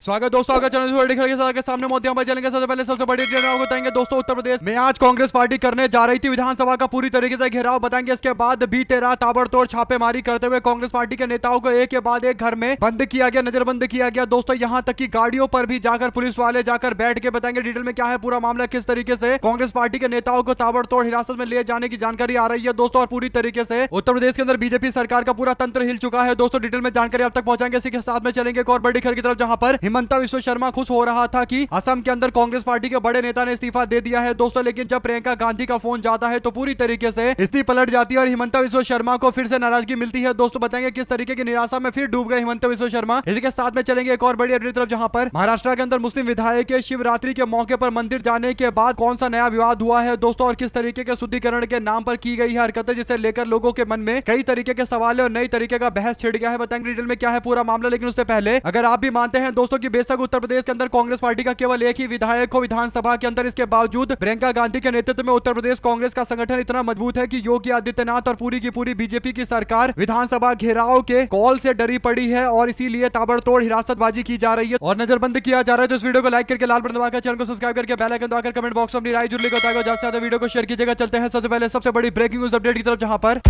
स्वागत दोस्तों, अगर चैनल के सामने मोदी हम चलेंगे। सबसे पहले सबसे बड़ी अपडेट बताएंगे दोस्तों। उत्तर प्रदेश में आज कांग्रेस पार्टी करने जा रही थी विधानसभा का पूरी तरीके से घेराव बताएंगे। इसके बाद बीते रात ताबड़तोड़ छापेमारी करते हुए कांग्रेस पार्टी के नेताओं को एक के बाद एक घर में बंद किया गया, नजरबंद किया गया दोस्तों। यहां तक की गाड़ियों पर भी जाकर पुलिस वाले जाकर बैठ के बताएंगे डिटेल में क्या है पूरा मामला, किस तरीके से कांग्रेस पार्टी के नेताओं को ताबड़तोड़ हिरासत में ले जाने की जानकारी आ रही है दोस्तों। और पूरी तरीके से उत्तर प्रदेश के अंदर बीजेपी सरकार का पूरा तंत्र हिल चुका है दोस्तों। डिटेल में जानकारी अब तक पहुंचाएंगे। इसी के साथ में चलेंगे एक और बड़ी खबर की तरफ, जहां पर हिमंता विश्व शर्मा खुश हो रहा था कि असम के अंदर कांग्रेस पार्टी के बड़े नेता ने इस्तीफा दे दिया है दोस्तों। लेकिन जब प्रियंका गांधी का फोन जाता है तो पूरी तरीके से स्थिति पलट जाती है और हिमंता विश्व शर्मा को फिर से नाराजगी मिलती है दोस्तों। बताएंगे किस तरीके की निराशा में फिर डूब गए हिमंता विश्व शर्मा। इसी के साथ में चलेंगे एक और बड़ी अपडेट तरफ, जहां पर महाराष्ट्र के अंदर मुस्लिम विधायक के शिवरात्रि के मौके पर मंदिर जाने के बाद कौन सा नया विवाद हुआ है दोस्तों, और किस तरीके के शुद्धिकरण के नाम पर की गई है हरकतें, जिसे लेकर लोगों के मन में कई तरीके के सवाल और नई तरीके का बहस छिड़ गया है। बताएंगे डिटेल में क्या है पूरा मामला। लेकिन उससे पहले अगर आप भी मानते हैं दोस्तों कि बेशक उत्तर प्रदेश के अंदर कांग्रेस पार्टी का केवल एक ही विधायक को विधानसभा के अंदर, इसके बावजूद प्रियंका गांधी के नेतृत्व में उत्तर प्रदेश कांग्रेस का संगठन इतना मजबूत है कि योगी आदित्यनाथ और पूरी की पूरी बीजेपी की सरकार विधानसभा घेराव के कॉल से डरी पड़ी है और इसीलिए ताबड़तोड़ हिरासतबाजी की जा रही है और नजरबंद किया जा रहा है। तो इस वीडियो को लाइक करके लाल बटन दबाकर चैनल को सब्सक्राइब करके बेल आइकन दबाकर कमेंट बॉक्स में अपनी राय जरूर लिखकर ज्यादा से ज्यादा वीडियो को शेयर कीजिएगा। चलते हैं सबसे पहले सबसे बड़ी ब्रेकिंग न्यूज अपडेट की तरफ, जहां पर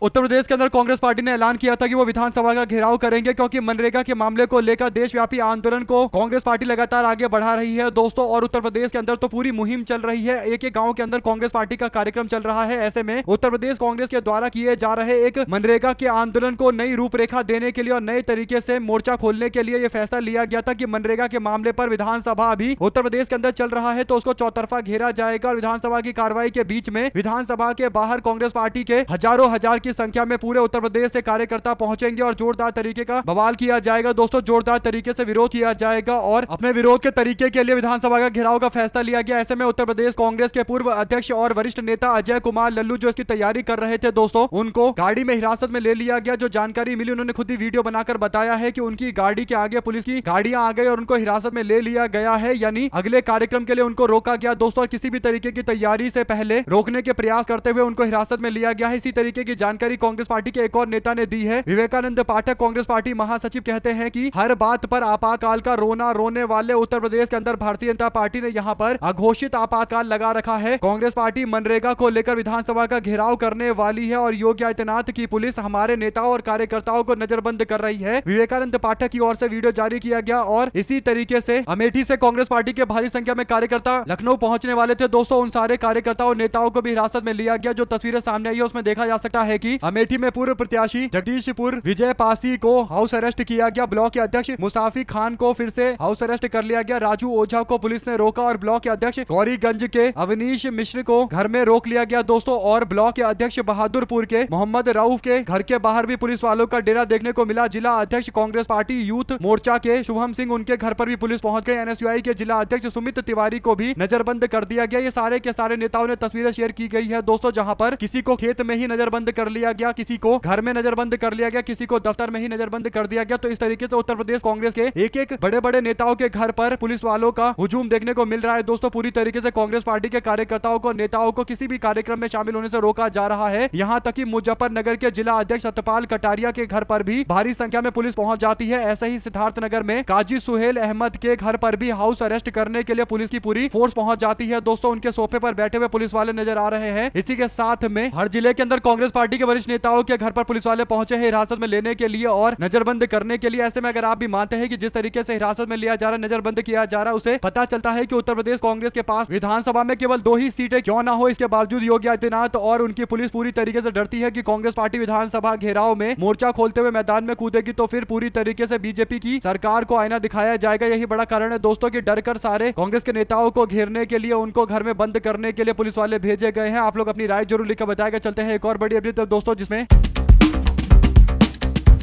उत्तर प्रदेश के अंदर कांग्रेस पार्टी ने ऐलान किया था कि वो विधानसभा का घेराव करेंगे, क्योंकि मनरेगा के मामले को लेकर देशव्यापी आंदोलन को कांग्रेस पार्टी लगातार आगे बढ़ा रही है दोस्तों। और उत्तर प्रदेश के अंदर तो पूरी मुहिम चल रही है, एक एक गांव के अंदर कांग्रेस पार्टी का कार्यक्रम चल रहा है। ऐसे में उत्तर प्रदेश कांग्रेस के द्वारा किए जा रहे एक मनरेगा के आंदोलन को नई रूपरेखा देने के लिए और नए तरीके से मोर्चा खोलने के लिए यह फैसला लिया गया था कि मनरेगा के मामले पर विधानसभा अभी उत्तर प्रदेश के अंदर चल रहा है तो उसको चौतरफा घेरा जाएगा। और विधानसभा की कार्रवाई के बीच में विधानसभा के बाहर कांग्रेस पार्टी के हजारों हजार की संख्या में पूरे उत्तर प्रदेश से कार्यकर्ता पहुंचेंगे और जोरदार तरीके का बवाल किया जाएगा दोस्तों। जोरदार तरीके से विरोध किया जाएगा और अपने विरोध के तरीके के लिए विधानसभा का घेराव का फैसला लिया गया। ऐसे में उत्तर प्रदेश कांग्रेस के पूर्व अध्यक्ष और वरिष्ठ नेता अजय कुमार लल्लू जो इसकी तैयारी कर रहे थे दोस्तों, उनको गाड़ी में हिरासत में ले लिया गया। जो जानकारी मिली उन्होंने खुद ही वीडियो बनाकर बताया है कि उनकी गाड़ी के आगे पुलिस की गाड़ियां आ गई और उनको हिरासत में ले लिया गया है, यानी अगले कार्यक्रम के लिए उनको रोका गया दोस्तों। और किसी भी तरीके की तैयारी से पहले रोकने के प्रयास करते हुए उनको हिरासत में लिया गया है। इसी तरीके की जानकारी कांग्रेस पार्टी के एक और नेता ने दी है। विवेकानंद पाठक कांग्रेस पार्टी महासचिव कहते हैं कि हर बात पर आपातकाल का रोना रोने वाले उत्तर प्रदेश के अंदर भारतीय जनता पार्टी ने यहां पर अघोषित आपातकाल लगा रखा है। कांग्रेस पार्टी मनरेगा को लेकर विधानसभा का घेराव करने वाली है और योगी आदित्यनाथ की पुलिस हमारे नेताओं और कार्यकर्ताओं को नजरबंद कर रही है। विवेकानंद पाठक की ओर से वीडियो जारी किया गया और इसी तरीके से अमेठी से कांग्रेस पार्टी के भारी संख्या में कार्यकर्ता लखनऊ पहुंचने वाले थे दोस्तों। उन सारे कार्यकर्ताओं और नेताओं को भी हिरासत में लिया गया। जो तस्वीरें सामने आई है उसमें देखा जा सकता है कि अमेठी में पूर्व प्रत्याशी जगदीशपुर विजय पासी को हाउस अरेस्ट किया गया। ब्लॉक के अध्यक्ष मुसाफी खान को फिर से हाउस अरेस्ट कर लिया गया। राजू ओझा को पुलिस ने रोका और ब्लॉक के अध्यक्ष गौरीगंज के अवनीश मिश्र को घर में रोक लिया गया दोस्तों। और ब्लॉक के अध्यक्ष बहादुरपुर के मोहम्मद रऊफ के घर के बाहर भी पुलिस वालों का डेरा देखने को मिला। जिला अध्यक्ष कांग्रेस पार्टी यूथ मोर्चा के शुभम सिंह, उनके घर पर भी पुलिस पहुंच गई। एनएसयूआई के जिला अध्यक्ष सुमित तिवारी को भी नजरबंद कर दिया गया। ये सारे के सारे नेताओं ने तस्वीरें शेयर की गई है दोस्तों, जहां पर किसी को खेत में ही नजरबंद कर लिया गया, किसी को घर में नजरबंद कर लिया गया, किसी को दफ्तर में ही नजरबंद कर दिया गया। तो इस तरीके से उत्तर प्रदेश कांग्रेस के एक एक बड़े बड़े नेताओं के घर पर पुलिस वालों का हुजूम देखने को मिल रहा है दोस्तों। पूरी तरीके से कांग्रेस पार्टी के कार्यकर्ताओं को, नेताओं को किसी भी कार्यक्रम में शामिल होने से रोका जा रहा है। यहां तक कि मुजफ्फरनगर के जिला अध्यक्ष सत्यपाल कटारिया के घर पर भी भारी संख्या में पुलिस पहुंच जाती है। ऐसे ही सिद्धार्थनगर में काजी सुहेल अहमद के घर पर भी हाउस अरेस्ट करने के लिए पुलिस की पूरी फोर्स पहुंच जाती है दोस्तों। उनके सोफे पर बैठे हुए पुलिस वाले नजर आ रहे हैं। इसी के साथ में हर जिले के अंदर कांग्रेस पार्टी के वरिष्ठ नेताओं के घर पर पुलिस वाले पहुंचे हैं हिरासत में लेने के लिए और नजरबंद करने के लिए। ऐसे में अगर आप भी मानते हैं कि जिस तरीके से हिरासत में लिया जा रहा है, नजरबंद किया जा रहा है, उसे पता चलता है कि उत्तर प्रदेश कांग्रेस के पास विधानसभा में केवल 2 ही सीटें क्यों ना हो, इसके बावजूद योगी आदित्यनाथ और उनकी पुलिस पूरी तरीके से डरती है कि कांग्रेस पार्टी विधानसभा घेराव में मोर्चा खोलते हुए मैदान में कूदेगी तो फिर पूरी तरीके से बीजेपी की सरकार को आईना दिखाया जाएगा। यही बड़ा कारण है दोस्तों कि डर कर सारे कांग्रेस के नेताओं को घेरने के लिए, उनको घर में बंद करने के लिए पुलिस वाले भेजे गए हैं। आप लोग अपनी राय जरूर लिखकर बताएगा। चलते हैं एक और बड़ी अपडेट दोस्तों, जिसमें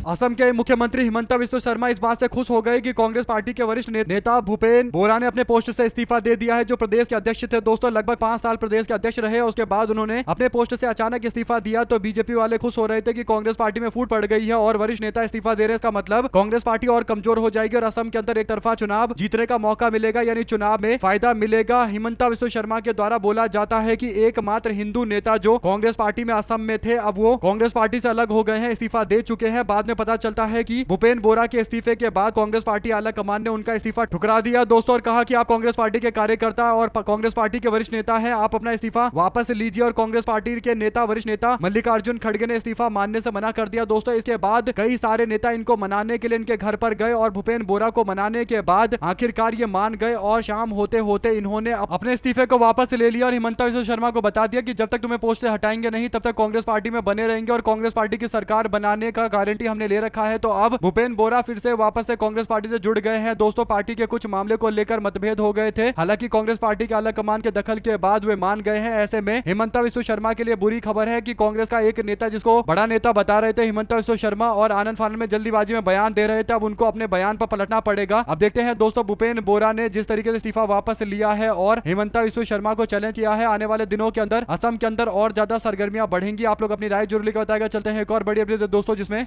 असम के मुख्यमंत्री हिमंता विश्व शर्मा इस बात से खुश हो गए कि कांग्रेस पार्टी के वरिष्ठ नेता भूपेन बोरा ने अपने पोस्ट से इस्तीफा दे दिया है। जो प्रदेश के अध्यक्ष थे दोस्तों, लगभग 5 साल प्रदेश के अध्यक्ष रहे, उसके बाद उन्होंने अपने पोस्ट से अचानक इस्तीफा दिया तो बीजेपी वाले खुश हो रहे थे कि कांग्रेस पार्टी में फूट पड़ गई है और वरिष्ठ नेता इस्तीफा दे रहे हैं। इसका मतलब कांग्रेस पार्टी और कमजोर हो जाएगी और असम के अंदर एक तरफा चुनाव जीतने का मौका मिलेगा, यानी चुनाव में फायदा मिलेगा। हिमंता विश्व शर्मा के द्वारा बोला जाता है कि एकमात्र हिंदू नेता जो कांग्रेस पार्टी में असम में थे, अब वो कांग्रेस पार्टी से अलग हो गए हैं, इस्तीफा दे चुके हैं। बाद में में पता चलता है कि भूपेन बोरा के इस्तीफे के बाद कांग्रेस पार्टी आला कमान ने उनका इस्तीफा ठुकरा दिया दोस्तों, और कहा कि आप कांग्रेस पार्टी के कार्यकर्ता और कांग्रेस पार्टी के वरिष्ठ नेता हैं, आप अपना इस्तीफा वापस लीजिए। और कांग्रेस पार्टी के नेता वरिष्ठ नेता मल्लिकार्जुन खड़गे ने इस्तीफा मानने से मना कर दिया दोस्तों। इसके बाद कई सारे नेता इनको मनाने के लिए इनके घर पर गए और भूपेन बोरा को मनाने के बाद आखिरकार ये मान गए और शाम होते होते इन्होंने अपने इस्तीफे को वापस ले लिया और हिमंता बिस्वा शर्मा को बता दिया कि जब तक तुम्हें पोस्ट से हटाएंगे नहीं तब तक कांग्रेस पार्टी में बने रहेंगे और कांग्रेस पार्टी की सरकार बनाने का गारंटी हमने ले रखा है। तो अब भूपेन बोरा फिर से वापस से कांग्रेस पार्टी से जुड़ गए हैं दोस्तों। पार्टी के कुछ मामले को लेकर मतभेद हो गए थे, हालांकि कांग्रेस पार्टी के आला कमान के दखल के बाद वे मान गए हैं। ऐसे में हिमंता बिस्वा शर्मा के लिए बुरी खबर है कि कांग्रेस का एक नेता जिसको बड़ा नेता बता रहे थे हिमंता बिस्वा शर्मा और आनंद फानन में जल्दीबाजी में बयान दे रहे थे, अब उनको अपने बयान पर पलटना पड़ेगा। अब देखते हैं दोस्तों भूपेन बोरा ने जिस तरीके से इस्तीफा वापस लिया है और हिमंता बिस्वा शर्मा को चैलेंज किया है, आने वाले दिनों के अंदर असम के अंदर और ज्यादा सरगर्मियां बढ़ेंगी। आप लोग अपनी राय जरूर लिखकर बताएगा। चलते हैं एक और बड़ी अपडेट दोस्तों, जिसमें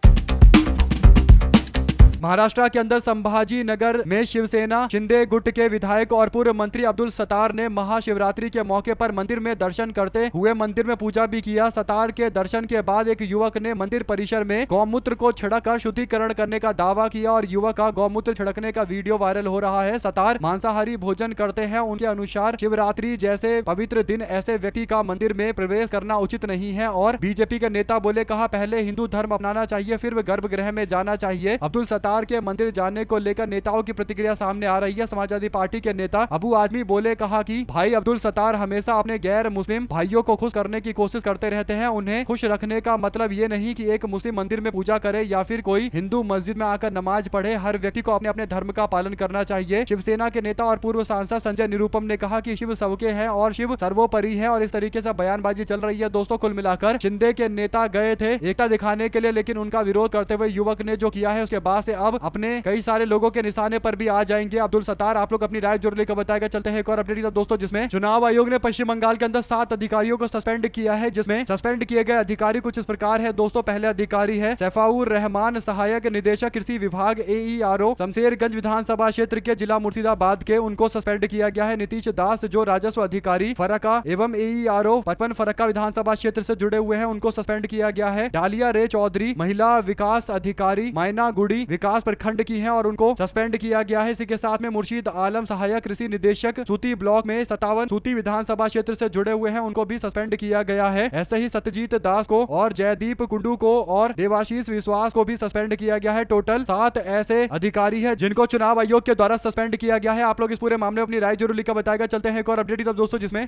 महाराष्ट्र के अंदर संभाजी नगर में शिवसेना शिंदे गुट के विधायक और पूर्व मंत्री अब्दुल सत्तार ने महाशिवरात्रि के मौके पर मंदिर में दर्शन करते हुए मंदिर में पूजा भी किया। सत्तार के दर्शन के बाद एक युवक ने मंदिर परिसर में गौमूत्र को छिड़ककर शुद्धिकरण करने का दावा किया और युवक का गौमूत्र छिड़कने का वीडियो वायरल हो रहा है। सत्तार मांसाहारी भोजन करते हैं, उनके अनुसार शिवरात्रि जैसे पवित्र दिन ऐसे व्यक्ति का मंदिर में प्रवेश करना उचित नहीं है। और बीजेपी के नेता बोले, कहा पहले हिंदू धर्म अपनाना चाहिए फिर गर्भगृह में जाना चाहिए। अब्दुल सत्तार के मंदिर जाने को लेकर नेताओं की प्रतिक्रिया सामने आ रही है। समाजवादी पार्टी के नेता अबू आजमी बोले, कहा कि भाई अब्दुल सत्तार हमेशा अपने गैर मुस्लिम भाइयों को खुश करने की कोशिश करते रहते हैं। उन्हें खुश रखने का मतलब ये नहीं कि एक मुस्लिम मंदिर में पूजा करे या फिर कोई हिंदू मस्जिद में आकर नमाज पढ़े। हर व्यक्ति को अपने अपने धर्म का पालन करना चाहिए। शिवसेना के नेता और पूर्व सांसद संजय निरुपम ने कहा कि शिव सबके हैं और शिव सर्वोपरि है और इस तरीके से बयानबाजी चल रही है दोस्तों। कुल मिलाकर शिंदे के नेता गए थे एकता दिखाने के लिए, लेकिन उनका विरोध करते हुए युवक ने जो किया है उसके बाद से अब अपने कई सारे लोगों के निशाने पर भी आ जाएंगे अब्दुल सत्तार। आप लोग अपनी राय जरूर लेकर बताएगा। चलते हैं एक और अपडेट दोस्तों, जिसमें चुनाव आयोग ने पश्चिम बंगाल के अंदर 7 अधिकारियों को सस्पेंड किया है, जिसमें सस्पेंड किए गए अधिकारी कुछ इस प्रकार है दोस्तों। पहले अधिकारी है सैफाउर रहमान, सहायक निदेशक कृषि विभाग AERO शमशेरगंज विधानसभा क्षेत्र के जिला मुर्शिदाबाद के, उनको सस्पेंड किया गया है। नीतीश दास जो राजस्व अधिकारी फरक्का एवं AERO 55 फरक्का विधानसभा क्षेत्र से जुड़े हुए हैं, उनको सस्पेंड किया गया है। डालिया रे चौधरी महिला विकास अधिकारी मैना गुड़ी विकास प्रखंड की है और उनको सस्पेंड किया गया है। इसी के साथ में मुर्शीद आलम सहायक कृषि निदेशक सूती ब्लॉक में 57 सूती विधानसभा क्षेत्र से जुड़े हुए हैं, उनको भी सस्पेंड किया गया है। ऐसे ही सत्यजीत दास को और जयदीप कुंडू को और देवाशीष विश्वास को भी सस्पेंड किया गया है। टोटल 7 ऐसे अधिकारी है जिनको चुनाव आयोग के द्वारा सस्पेंड किया गया है। आप लोग इस पूरे मामले में अपनी राय जरूर लिखकर बताएगा। चलते हैं एक और अपडेट दोस्तों, जिसमें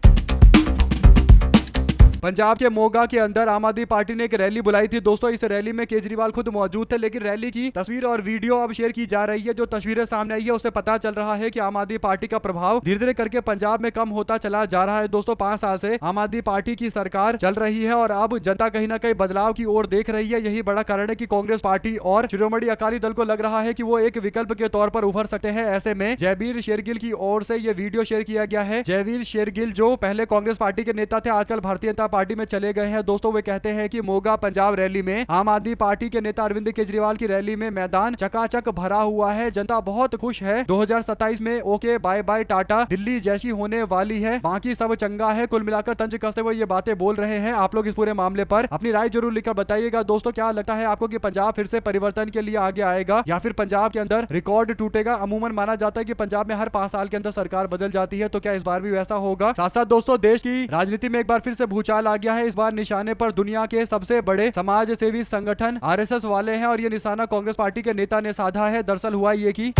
पंजाब के मोगा के अंदर आम आदमी पार्टी ने एक रैली बुलाई थी दोस्तों। इस रैली में केजरीवाल खुद मौजूद थे, लेकिन रैली की तस्वीर और वीडियो अब शेयर की जा रही है। जो तस्वीरें सामने आई है उससे पता चल रहा है कि आम आदमी पार्टी का प्रभाव धीरे धीरे करके पंजाब में कम होता चला जा रहा है दोस्तों। 5 साल से आम आदमी पार्टी की सरकार चल रही है और अब जनता कहीं ना कहीं बदलाव की ओर देख रही है। यही बड़ा कारण है कि कांग्रेस पार्टी और शिरोमणि अकाली दल को लग रहा है कि वो एक विकल्प के तौर पर उभर सकते हैं। ऐसे में जयवीर शेरगिल की ओर से ये वीडियो शेयर किया गया है। जयवीर शेरगिल जो पहले कांग्रेस पार्टी के नेता थे, आजकल भारतीय जनता पार्टी में चले गए हैं दोस्तों। वे कहते हैं कि मोगा पंजाब रैली में आम आदमी पार्टी के नेता अरविंद केजरीवाल की रैली में मैदान चकाचक भरा हुआ है, जनता बहुत खुश है। 2027 में okay bye bye tata Delhi जैसी होने वाली है, बाकी सब चंगा है। कुल मिलाकर तंज कसते हुए ये बातें बोल रहे हैं। आप लोग इस पूरे मामले पर अपनी राय जरूर लिखकर बताइएगा दोस्तों। क्या लगता है आपको कि पंजाब फिर से परिवर्तन के लिए आगे आएगा या फिर पंजाब के अंदर रिकॉर्ड टूटेगा? अमूमन माना जाता है कि पंजाब में हर 5 साल के अंदर सरकार बदल जाती है, तो क्या इस बार भी वैसा होगा? साथ साथ दोस्तों देश की राजनीति में एक बार फिर से भूचाल आ गया है। इस बार निशाने पर दुनिया के सबसे बड़े समाज सेवी संगठन RSS वाले हैं और ये निशाना कांग्रेस पार्टी के नेता ने साधा है। दरअसल हुआ ये कि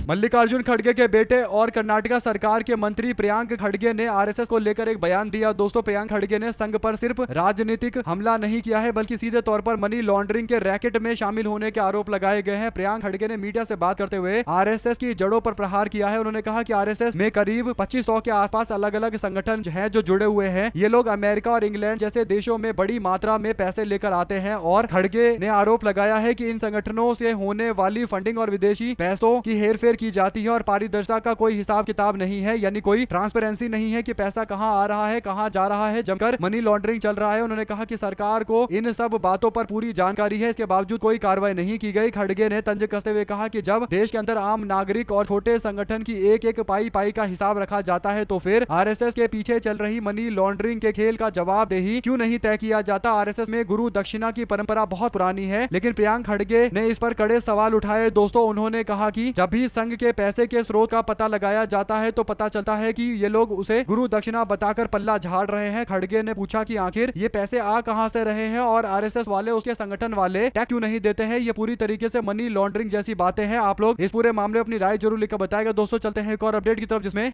मल्लिकार्जुन खड़गे के बेटे और कर्नाटक सरकार के मंत्री प्रियांक खड़गे ने आरएसएस को लेकर एक बयान दिया। दोस्तों प्रियांक खड़गे ने संघ पर सिर्फ राजनीतिक हमला नहीं किया है बल्कि सीधे तौर पर मनी लॉन्ड्रिंग के रैकेट में शामिल होने के आरोप लगाए गए हैं। प्रियांक खड़गे ने मीडिया से बात करते हुए आरएसएस की जड़ों पर प्रहार किया है। उन्होंने कहा कि आरएसएस में करीब 2500 के आसपास अलग अलग संगठन हैं जो जुड़े हुए हैं। ये लोग अमेरिका और इंग्लैंड जैसे देशों में बड़ी मात्रा में पैसे लेकर आते हैं और खड़गे ने आरोप लगाया है कि इन संगठनों से होने वाली फंडिंग और विदेशी पैसों की हेरफेर की जाती है और पारदर्शिता का कोई हिसाब किताब नहीं है, यानी कोई ट्रांसपेरेंसी नहीं है कि पैसा कहां आ रहा है, कहां जा रहा है, जमकर मनी लॉन्ड्रिंग चल रहा है। उन्होंने कहा कि सरकार को इन सब बातों पर पूरी जानकारी है, इसके बावजूद कोई कार्रवाई नहीं की गई। खड़गे ने तंज कसते हुए कहा कि जब देश के अंदर आम नागरिक और छोटे संगठन की एक एक पाई पाई का हिसाब रखा जाता है तो फिर आरएसएस के पीछे चल रही मनी लॉन्ड्रिंग के खेल का जवाबदेही क्यों नहीं तय किया जाता। आरएसएस में गुरु दक्षिणा की परंपरा बहुत पुरानी है, लेकिन प्रियांक खड़गे ने इस पर कड़े सवाल उठाए। दोस्तों, उन्होंने कहा कि जब भी संघ के पैसे के स्रोत का पता लगाया जाता है तो पता चलता है कि ये लोग उसे गुरु दक्षिणा बताकर पल्ला झाड़ रहे हैं। खड़गे ने पूछा कि आखिर ये पैसे आ कहां से रहे हैं और आरएसएस वाले, उसके संगठन वाले टैक्स क्यों नहीं देते हैं। ये पूरी तरीके से मनी लॉन्ड्रिंग जैसी बातें हैं। आप लोग इस पूरे मामले में अपनी राय जरूर लिखकर बताएगा। दोस्तों, चलते हैं एक और अपडेट की तरफ, जिसमें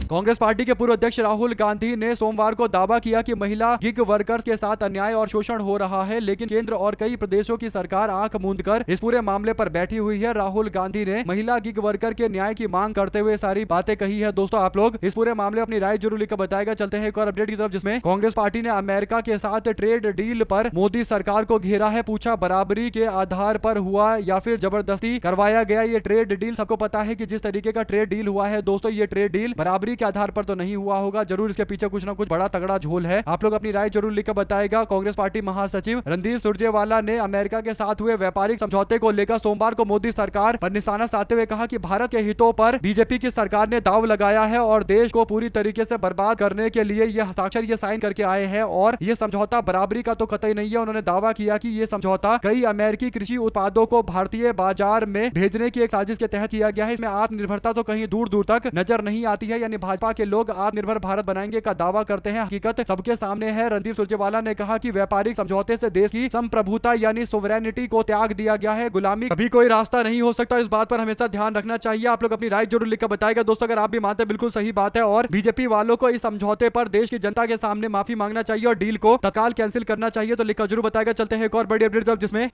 कांग्रेस पार्टी के पूर्व अध्यक्ष राहुल गांधी ने सोमवार को दावा किया कि महिला गिग वर्कर्स के साथ अन्याय और शोषण हो रहा है, लेकिन केंद्र और कई प्रदेशों की सरकार आंख मूंदकर इस पूरे मामले पर बैठी हुई है। राहुल गांधी ने महिला गिग वर्कर के न्याय की मांग करते हुए सारी बातें कही है। दोस्तों, आप लोग इस पूरे मामले अपनी राय जरूर लिखकर बताएगा। चलते हैं एक और अपडेट की तरफ, जिसमें कांग्रेस पार्टी ने अमेरिका के साथ ट्रेड डील पर मोदी सरकार को घेरा है। पूछा, बराबरी के आधार पर हुआ या फिर जबरदस्ती करवाया गया ये ट्रेड डील। सबको पता है कि जिस तरीके का ट्रेड डील हुआ है दोस्तों, ये ट्रेड डील बराबरी के आधार पर तो नहीं हुआ होगा, जरूर इसके पीछे कुछ ना कुछ बड़ा तगड़ा झोल है। आप लोग अपनी राय जरूर लिखकर बताएगा। कांग्रेस पार्टी महासचिव रणदीप सुरजेवाला ने अमेरिका के साथ हुए व्यापारिक समझौते को लेकर सोमवार को मोदी सरकार पर निशाना साधते हुए कहा कि भारत के हितों पर बीजेपी की सरकार ने दाव लगाया है और देश को पूरी तरीके से बर्बाद करने के लिए ये हस्ताक्षर ये साइन करके आए हैं और ये समझौता बराबरी का तो कतई नहीं है। उन्होंने दावा किया कि ये समझौता कई अमेरिकी कृषि उत्पादों को भारतीय बाजार में भेजने की एक साजिश के तहत किया गया है। इसमें आत्मनिर्भरता तो कहीं दूर दूर तक नजर नहीं आती है, यानी भाजपा के लोग आत्मनिर्भर भारत बनाएंगे का दावा करते हैं, हकीकत सबके सामने है। रणदीप सुरजेवाला ने कहा कि व्यापारिक समझौते से देश की संप्रभुता यानी सोवरेनिटी को त्याग दिया गया है, गुलामी कभी कोई रास्ता नहीं हो सकता। इस बात पर हमेशा ध्यान रखना चाहिए। आप लोग अपनी राय जरूर लिखकर बताएगा। दोस्तों, अगर आप भी मानते हैं बिल्कुल सही बात है और बीजेपी वालों को इस समझौते पर देश की जनता के सामने माफी मांगना चाहिए और डील को तत्काल कैंसिल करना चाहिए, तो लिखकर जरूर बताएगा। चलते हैं एक और बड़ी अपडेट, जिसमें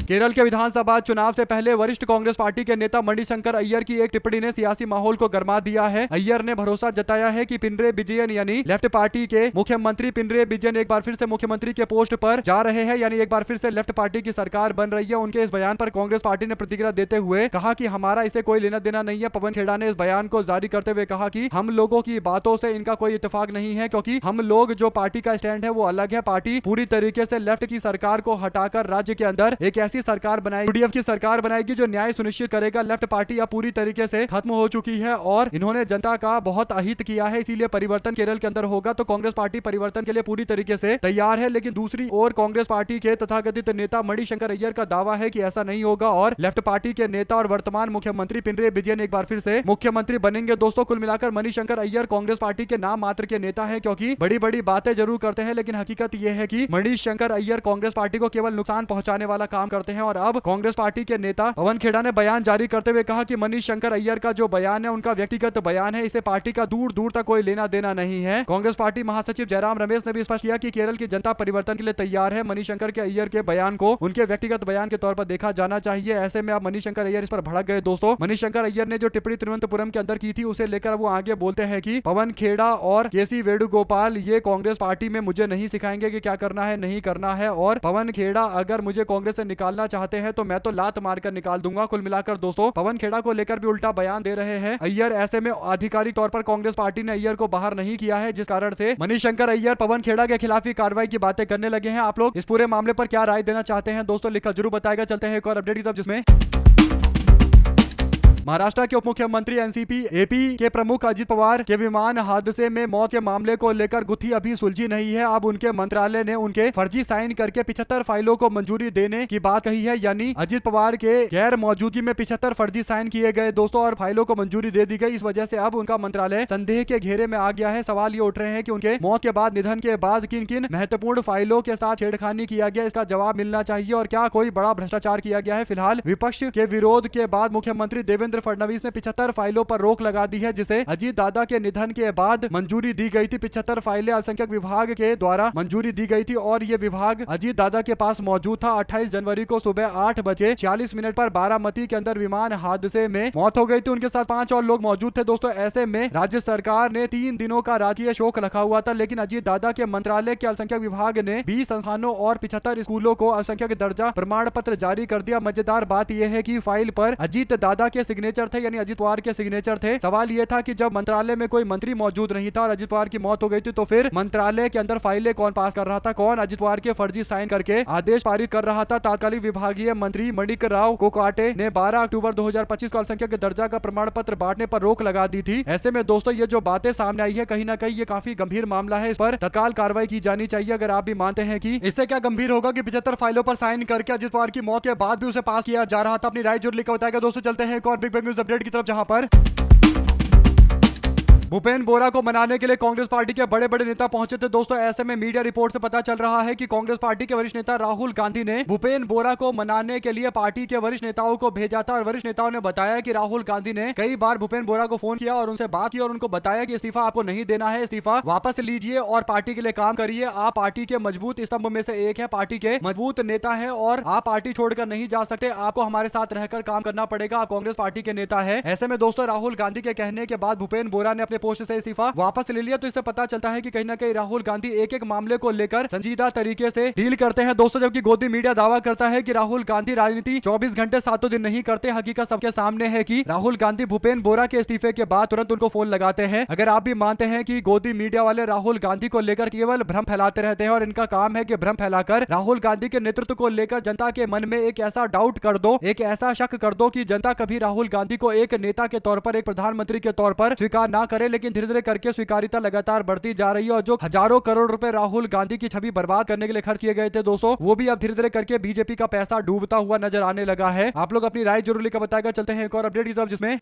केरल के विधानसभा चुनाव से पहले वरिष्ठ कांग्रेस पार्टी के नेता मणिशंकर अय्यर की एक टिप्पणी ने सियासी माहौल को गरमा दिया है। अय्यर ने भरोसा जताया है कि पिनरे विजयन यानी लेफ्ट पार्टी के मुख्यमंत्री पिनरे विजयन एक बार फिर से मुख्यमंत्री के पोस्ट पर जा रहे हैं, यानी एक बार फिर से लेफ्ट पार्टी की सरकार बन रही है। उनके इस बयान पर कांग्रेस पार्टी ने प्रतिक्रिया देते हुए कहा कि हमारा इसे कोई लेना देना नहीं है। पवन खेड़ा ने इस बयान को जारी करते हुए कहा कि हम लोगों की बातों से इनका कोई इत्तेफाक नहीं है, क्योंकि हम लोग जो पार्टी का स्टैंड है वो अलग है। पार्टी पूरी तरीके से लेफ्ट की सरकार को हटाकर राज्य के अंदर एक ऐसी सरकार बनाएगी, यूडीएफ की सरकार बनाएगी जो न्याय सुनिश्चित करेगा। लेफ्ट पार्टी अब पूरी तरीके से खत्म हो चुकी है और इन्होंने जनता का बहुत अहित किया है, इसीलिए परिवर्तन केरल के अंदर होगा। तो कांग्रेस पार्टी परिवर्तन के लिए पूरी तरीके से तैयार है, लेकिन दूसरी ओर कांग्रेस पार्टी के तथाकथित नेता मणिशंकर अय्यर का दावा है कि ऐसा नहीं होगा और लेफ्ट पार्टी के नेता और वर्तमान मुख्यमंत्री पिनरे विजयन एक बार फिर से मुख्यमंत्री बनेंगे। दोस्तों, कुल मिलाकर मणिशंकर अय्यर कांग्रेस पार्टी के नाम मात्र के नेता है, क्योंकि बड़ी बड़ी बातें जरूर करते हैं, लेकिन हकीकत यह है कि मणिशंकर अय्यर कांग्रेस पार्टी को केवल नुकसान पहुंचाने वाला काम करते हैं। और अब कांग्रेस पार्टी के नेता पवन खेड़ा ने बयान जारी करते हुए कहा कि मणिशंकर अय्यर का जो बयान है उनका व्यक्तिगत बयान है, इसे पार्टी का दूर दूर तक कोई लेना देना नहीं है। कांग्रेस पार्टी महासचिव जयराम रमेश ने भी स्पष्ट किया कि केरल की जनता परिवर्तन के लिए तैयार है। मणिशंकर के अय्यर के बयान को उनके व्यक्तिगत बयान के तौर पर देखा जाना चाहिए। ऐसे में अब मणिशंकर अय्यर इस पर भड़क गए। दोस्तों, मणिशंकर अय्यर ने जो टिप्पणी तिरुवनंतपुरम के अंदर की थी उसे लेकर वो आगे बोलते हैं कि पवन खेड़ा और केसी वेणुगोपाल ये कांग्रेस पार्टी में मुझे नहीं सिखाएंगे कि क्या करना है नहीं करना है, और पवन खेड़ा अगर मुझे कांग्रेस से निकालना चाहते हैं तो मैं तो लात मारकर निकाल दूंगा। कुल मिलाकर दोस्तों, पवन खेड़ा को लेकर भी उल्टा बयान दे रहे हैं अय्यर। ऐसे में आधिकारिक तौर पर कांग्रेस पार्टी ने अय्यर को बाहर नहीं किया है, जिस कारण से मणिशंकर अय्यर पवन खेड़ा के खिलाफ ही कार्रवाई की बातें करने लगे हैं। आप लोग इस पूरे मामले पर क्या राय देना चाहते हैं दोस्तों, लिखकर जरूर बताएगा। चलते हैं एक और अपडेट की तरफ, जिसमें महाराष्ट्र के उप मुख्यमंत्री एनसीपी एपी के प्रमुख अजित पवार के विमान हादसे में मौत के मामले को लेकर गुत्थी अभी सुलझी नहीं है। अब उनके मंत्रालय ने उनके फर्जी साइन करके 75 फाइलों को मंजूरी देने की बात कही है, यानी अजित पवार के गैर मौजूदगी में 75 फर्जी साइन किए गए दोस्तों और फाइलों को मंजूरी दे दी गई। इस वजह से अब उनका मंत्रालय संदेह के घेरे में आ गया है। सवाल ये उठ रहे हैं कि उनके मौत के बाद, निधन के बाद किन किन महत्वपूर्ण फाइलों के साथ छेड़खानी किया गया, इसका जवाब मिलना चाहिए और क्या कोई बड़ा भ्रष्टाचार किया गया है। फिलहाल विपक्ष के विरोध के बाद मुख्यमंत्री देवेंद्र देवेंद्र फडणवीस ने 75 फाइलों पर रोक लगा दी है, जिसे अजीत दादा के निधन के बाद मंजूरी दी गई थी। 75 फाइलें अल्पसंख्यक विभाग के द्वारा मंजूरी दी गई थी और ये विभाग अजीत दादा के पास मौजूद था। 28 जनवरी को सुबह 8:46 पर बारामती के अंदर विमान हादसे में मौत हो गई थी। उनके साथ 5 और लोग मौजूद थे। दोस्तों ऐसे में राज्य सरकार ने 3 दिनों का राजकीय शोक रखा हुआ था, लेकिन अजीत दादा के मंत्रालय के अल्पसंख्यक विभाग ने 20 संस्थानों और 75 स्कूलों को अल्पसंख्यक दर्जा प्रमाण पत्र जारी कर दिया। मजेदार बात यह है कि फाइल पर अजीत दादा के सिग्नेचर थे, यानी अजीत पवार के सिग्नेचर थे। सवाल यह था कि जब मंत्रालय में कोई मंत्री मौजूद नहीं था और अजीत पवार की मौत हो गई थी, तो फिर मंत्रालय के अंदर फाइलें कौन पास कर रहा था, कौन अजीत पवार के फर्जी साइन करके आदेश पारित कर रहा था। तात्कालिक विभागीय मंत्री मणिक राव कोकाटे ने 12 अक्टूबर 2025 को अल्पसंख्यक दर्जा का प्रमाण पत्र बांटने पर रोक लगा दी थी। ऐसे में दोस्तों ये जो बातें सामने आई है, कहीं ना कहीं ये काफी गंभीर मामला है। इस पर तत्काल कार्रवाई की जानी चाहिए। अगर आप भी मानते हैं कि इससे क्या गंभीर होगा कि 75 फाइलों पर साइन करके अजीत पवार की मौत के बाद भी उसे पास किया जा रहा था। अपनी राय जरूर लिखकर बताएगा। दोस्तों चलते हैं एक और बिग न्यूज अपडेट की तरफ, जहां पर भूपेन बोरा को मनाने के लिए कांग्रेस पार्टी के बड़े बड़े नेता पहुंचे थे। दोस्तों ऐसे में मीडिया रिपोर्ट से पता चल रहा है कि कांग्रेस पार्टी के वरिष्ठ नेता राहुल गांधी ने भूपेन बोरा को मनाने के लिए पार्टी के वरिष्ठ नेताओं को भेजा था और वरिष्ठ नेताओं ने बताया कि राहुल गांधी ने कई बार भूपेन बोरा को फोन किया और उनसे बात की और उनको बताया कि इस्तीफा आपको नहीं देना है, इस्तीफा वापस लीजिए और पार्टी के लिए काम करिए। आप पार्टी के मजबूत स्तंभ में से एक है, पार्टी के मजबूत नेता है और आप पार्टी छोड़कर नहीं जा सकते। आपको हमारे साथ रहकर काम करना पड़ेगा, आप कांग्रेस पार्टी के नेता है। ऐसे में दोस्तों राहुल गांधी के कहने के बाद भूपेन बोरा ने अपने पोस्ट से इस्तीफा वापस ले लिया। तो इससे पता चलता है कि कहीं ना कहीं राहुल गांधी एक एक मामले को लेकर संजीदा तरीके से डील करते हैं। दोस्तों जबकि गोदी मीडिया दावा करता है कि राहुल गांधी राजनीति 24 घंटे 7 दिन नहीं करते, हकीकत सबके सामने है कि राहुल गांधी भूपेन बोरा के इस्तीफे के बाद तुरंत उनको फोन लगाते हैं। अगर आप भी मानते हैं कि गोदी मीडिया वाले राहुल गांधी को लेकर केवल भ्रम फैलाते रहते हैं और इनका काम है कि भ्रम फैलाकर राहुल गांधी के नेतृत्व को लेकर जनता के मन में एक ऐसा डाउट कर दो, एक ऐसा शक कर दो कि जनता कभी राहुल गांधी को एक नेता के तौर पर, एक प्रधानमंत्री के तौर पर स्वीकार ना करे। लेकिन धीरे धीरे करके स्वीकारिता लगातार बढ़ती जा रही है और जो हजारों करोड़ रुपए राहुल गांधी की छवि बर्बाद करने के लिए खर्च किए गए थे दोस्तों, वो भी अब धीरे धीरे करके बीजेपी का पैसा डूबता हुआ नजर आने लगा है। आप लोग अपनी राय जरूर लिखकर बताएगा। चलते हैं एक और अपडेट की तरफ, जिसमें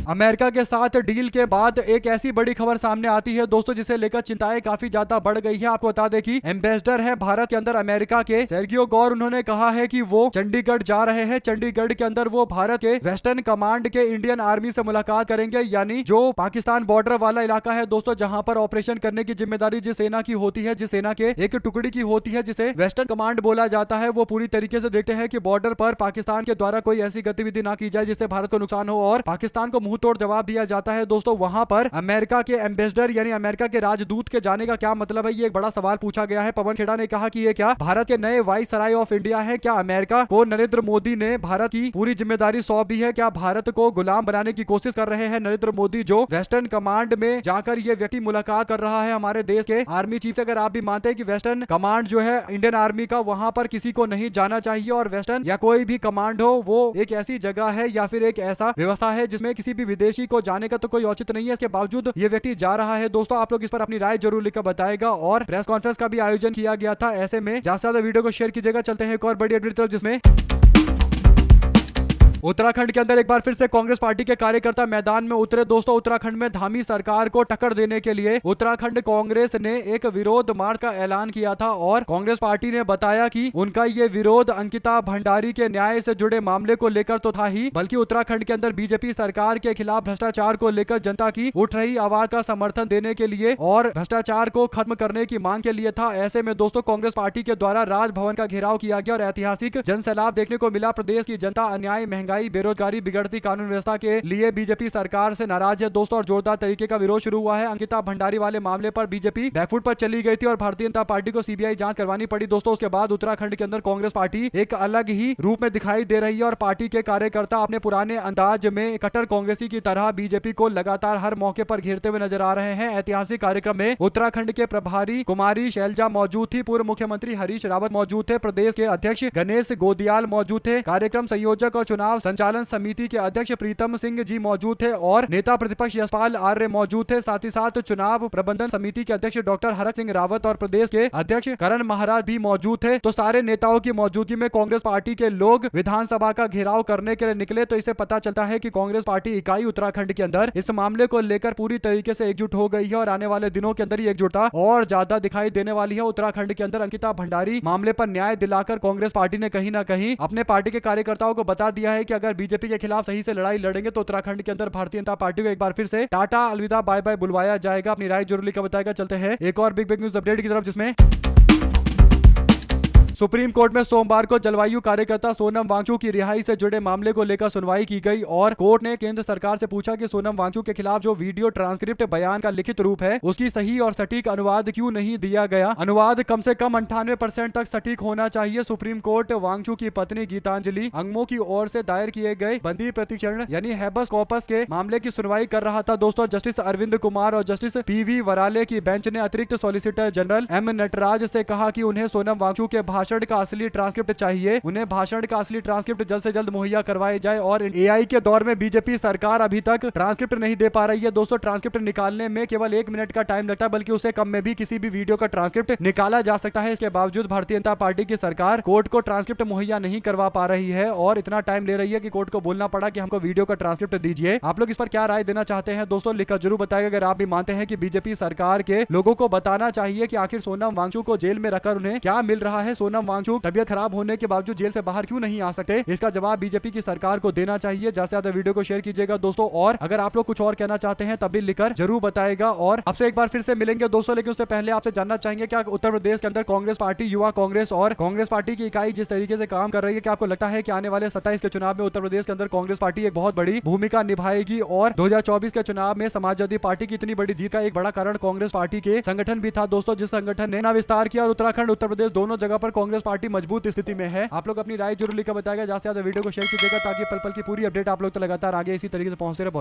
अमेरिका के साथ डील के बाद एक ऐसी बड़ी खबर सामने आती है दोस्तों, जिसे लेकर चिंताएं काफी ज्यादा बढ़ गई है। आपको बता दें कि एम्बेसडर है भारत के अंदर अमेरिका के सर्गियो गौर, उन्होंने कहा है कि वो चंडीगढ़ जा रहे हैं। चंडीगढ़ के अंदर वो भारत के वेस्टर्न कमांड के इंडियन आर्मी से मुलाकात करेंगे, यानी जो पाकिस्तान बॉर्डर वाला इलाका है दोस्तों, जहां पर ऑपरेशन करने की जिम्मेदारी जिस सेना की होती है, जिस सेना के एक टुकड़ी की होती है जिसे वेस्टर्न कमांड बोला जाता है, वो पूरी तरीके से देखते हैं कि बॉर्डर पर पाकिस्तान के द्वारा कोई ऐसी गतिविधि ना की जाए जिससे भारत को नुकसान हो और पाकिस्तान को मुंह तोड़ जवाब दिया जाता है। दोस्तों वहां पर अमेरिका के एम्बेसडर यानी अमेरिका के राजदूत के जाने का क्या मतलब है, ये एक बड़ा सवाल पूछा गया है। पवन खेड़ा ने कहा कि ये क्या भारत के नए वाइसराय ऑफ इंडिया है? क्या अमेरिका को नरेंद्र मोदी ने भारत की पूरी जिम्मेदारी सौंप दी है? क्या भारत को गुलाम बनाने की कोशिश कर रहे हैं नरेंद्र मोदी, जो वेस्टर्न कमांड में जाकर ये व्यक्ति मुलाकात कर रहा है हमारे देश के आर्मी चीफ से? अगर आप भी मानते हैं कि वेस्टर्न कमांड जो है इंडियन आर्मी का, वहां पर किसी को नहीं जाना चाहिए और वेस्टर्न या कोई भी कमांड हो वो एक ऐसी जगह है या फिर एक ऐसा व्यवस्था है जिसमें किसी भी विदेशी को जाने का तो कोई औचित्य नहीं है, इसके बावजूद ये व्यक्ति जा रहा है। दोस्तों आप लोग इस पर अपनी राय जरूर लिखकर बताएगा। और प्रेस कॉन्फ्रेंस का भी आयोजन किया गया था। ऐसे में ज्यादा से ज्यादा वीडियो को शेयर कीजिएगा। चलते हैं एक और बड़ी अपडेट तरफ, जिसमें उत्तराखंड के अंदर एक बार फिर से कांग्रेस पार्टी के कार्यकर्ता मैदान में उतरे। दोस्तों उत्तराखंड में धामी सरकार को टक्कर देने के लिए उत्तराखंड कांग्रेस ने एक विरोध मार्च का ऐलान किया था और कांग्रेस पार्टी ने बताया कि उनका ये विरोध अंकिता भंडारी के न्याय से जुड़े मामले को लेकर तो था ही, बल्कि उत्तराखंड के अंदर बीजेपी सरकार के खिलाफ भ्रष्टाचार को लेकर जनता की उठ रही आवाज का समर्थन देने के लिए और भ्रष्टाचार को खत्म करने की मांग के लिए था। ऐसे में दोस्तों कांग्रेस पार्टी के द्वारा राजभवन का घेराव किया गया और ऐतिहासिक जनसैलाब देखने को मिला। प्रदेश की जनता अन्याय, महंगाई, बेरोजगारी, बिगड़ती कानून व्यवस्था के लिए बीजेपी सरकार से नाराज है दोस्तों और जोरदार तरीके का विरोध शुरू हुआ है। अंकिता भंडारी वाले मामले पर बीजेपी बैकफुट पर चली गई थी और भारतीय जनता पार्टी को सीबीआई जांच करवानी पड़ी दोस्तों। उसके बाद उत्तराखंड के अंदर कांग्रेस पार्टी एक अलग ही रूप में दिखाई दे रही है और पार्टी के कार्यकर्ता अपने पुराने अंदाज में कट्टर कांग्रेसी की तरह बीजेपी को लगातार हर मौके पर घेरते हुए नजर आ रहे हैं। ऐतिहासिक कार्यक्रम में उत्तराखंड के प्रभारी कुमारी शैलजा मौजूद थी, पूर्व मुख्यमंत्री हरीश रावत मौजूद थे, प्रदेश के अध्यक्ष गणेश गोदियाल मौजूद थे, कार्यक्रम संयोजक और चुनाव संचालन समिति के अध्यक्ष प्रीतम सिंह जी मौजूद थे और नेता प्रतिपक्ष यशपाल आर्य मौजूद थे। साथ ही साथ चुनाव प्रबंधन समिति के अध्यक्ष डॉक्टर हरक सिंह रावत और प्रदेश के अध्यक्ष करण महाराज भी मौजूद थे। तो सारे नेताओं की मौजूदगी में कांग्रेस पार्टी के लोग विधानसभा का घेराव करने के लिए निकले। तो इससे पता चलता है कि कांग्रेस पार्टी इकाई उत्तराखंड के अंदर इस मामले को लेकर पूरी तरीके से एकजुट हो गई है और आने वाले दिनों के अंदर ये एकजुटता और ज्यादा दिखाई देने वाली है। उत्तराखंड के अंदर अंकिता भंडारी मामले पर न्याय दिलाकर कांग्रेस पार्टी ने कहीं ना कहीं अपने पार्टी के कार्यकर्ताओं को बता दिया है कि अगर बीजेपी के खिलाफ सही से लड़ाई लड़ेंगे तो उत्तराखंड के अंदर भारतीय जनता पार्टी को एक बार फिर से टाटा अलविदा बाय बाय बुलवाया जाएगा। अपनी राय जरूर लिखकर बताएगा। चलते हैं एक और बिग न्यूज अपडेट की तरफ, जिसमें सुप्रीम कोर्ट में सोमवार को जलवायु कार्यकर्ता सोनम वांगचुक की रिहाई से जुड़े मामले को लेकर सुनवाई की गई और कोर्ट ने केंद्र सरकार से पूछा कि सोनम वांगचुक के खिलाफ जो वीडियो ट्रांसक्रिप्ट बयान का लिखित रूप है उसकी सही और सटीक अनुवाद क्यों नहीं दिया गया। अनुवाद कम से कम 98% तक सटीक होना चाहिए। सुप्रीम कोर्ट वांगचुक की पत्नी गीतांजलि अंगमो की ओर से दायर किए गए बंदी प्रतिक्षण यानी हैबस कॉर्पस के मामले की सुनवाई कर रहा था। दोस्तों, जस्टिस अरविंद कुमार और जस्टिस PV वराले की बेंच ने अतिरिक्त सॉलिसिटर जनरल M नटराज से कहा कि उन्हें सोनम वांगचुक के भाषण का असली ट्रांसक्रिप्ट चाहिए। उन्हें भाषण का असली ट्रांसक्रिप्ट जल्द से जल्द मुहैया करवाए जाए और AI के दौर में बीजेपी सरकार अभी तक ट्रांसक्रिप्ट नहीं दे पा रही है। दोस्तों, ट्रांसक्रिप्ट निकालने में केवल 1 मिनट का टाइम लगता है, बल्कि उससे कम में भी किसी भी वीडियो का ट्रांसक्रिप्ट निकाला जा सकता है। इसके बावजूद भारतीय जनता पार्टी की सरकार कोर्ट को ट्रांसक्रिप्ट मुहैया नहीं करवा पा रही है और इतना टाइम ले रही है कि कोर्ट को बोलना पड़ा कि हमको वीडियो का ट्रांसक्रिप्ट दीजिए। आप लोग इस पर क्या राय देना चाहते हैं दोस्तों, लिखकर जरूर बताइएगा। अगर आप भी मानते हैं कि बीजेपी सरकार के लोगों को बताना चाहिए कि आखिर सोनम वांगचुक को जेल में रखकर उन्हें क्या मिल रहा है, सोनम वांगचुक तबियत खराब होने के बावजूद जेल से बाहर क्यों नहीं आ सकते, इसका जवाब बीजेपी की सरकार को देना चाहिए। ज्यादा से ज्यादा वीडियो को शेयर कीजिएगा दोस्तों, और अगर आप लोग कुछ और कहना चाहते हैं तब भी लिखकर जरूर बताएगा। और आपसे एक बार फिर से मिलेंगे दोस्तों, लेकिन उससे पहले आपसे जानना चाहेंगे क्या उत्तर प्रदेश के अंदर कांग्रेस पार्टी, युवा कांग्रेस और कांग्रेस पार्टी की इकाई जिस तरीके से काम कर रही है, क्या आपको लगता है कि आने वाले 27 के चुनाव में उत्तर प्रदेश के अंदर कांग्रेस पार्टी एक बहुत बड़ी भूमिका निभाएगी और 2024 के चुनाव में समाजवादी पार्टी की इतनी बड़ी जीत का एक बड़ा कारण कांग्रेस पार्टी के संगठन भी था दोस्तों, जिस संगठन ने विस्तार किया और उत्तराखंड उत्तर प्रदेश दोनों जगह पर कांग्रेस पार्टी मजबूत स्थिति में है। आप लोग अपनी राय जरूर लिखकर बताएगा। ज्यादा से ज्यादा वीडियो को शेयर कीजिएगा ताकि पल पल की पूरी अपडेट आप लोग तो लगातार आगे इसी तरीके से पहुंचते रहे।